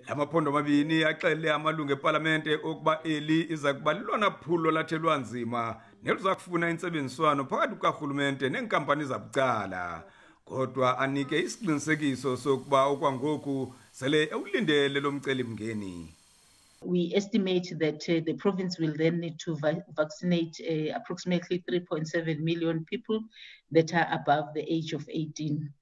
Amaphondo amabini axele amalungu eParlamente okuba eli iza kubalelwana phulo lathelwa nzima neliza kufuna intsebenziswano phakathi kukarhulumente neenkampani zabucala, kodwa anike isiqinisekiso sokuba okwangoku sele ewulindele lo mcelimngeni. We estimate that the province will then need to vaccinate approximately 3.7 million people that are above the age of 18.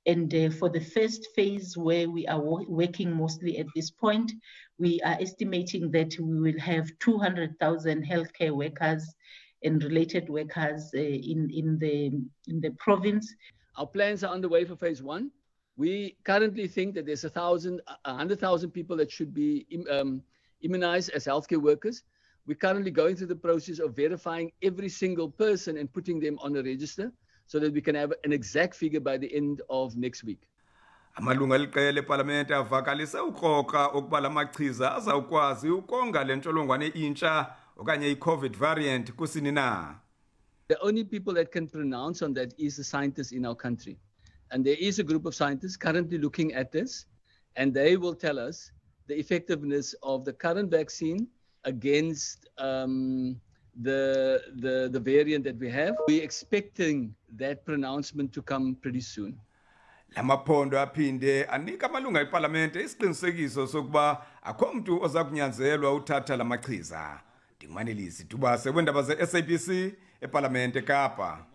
And for the first phase, where we are working mostly at this point, we are estimating that we will have 200,000 healthcare workers and related workers in the province. Our plans are underway for phase one. We currently think that there's 100,000 people that should be immunized as healthcare workers. We're currently going through the process of verifying every single person and putting them on a register, so that we can have an exact figure by the end of next week. Amalungu eliqela eParlamente avakalise ukroka ukuba la machiza azawukwazi ukonga le ntsholongwane intsha okanye i-COVID variant kusini na. The only people that can pronounce on that is the scientists in our country. And there is a group of scientists currently looking at this, and they will tell us the effectiveness of the current vaccine against the variant that we have. We're expecting that pronouncement to come pretty soon. Lamaphondo aphinde anika amalungu eParlamente isiqinisekiso sokuba akho mntu oza kunyanzelwa uthatha la machiza. Ndingmanelisi Dubase weendaba ze-SABC eParlamente Kapa.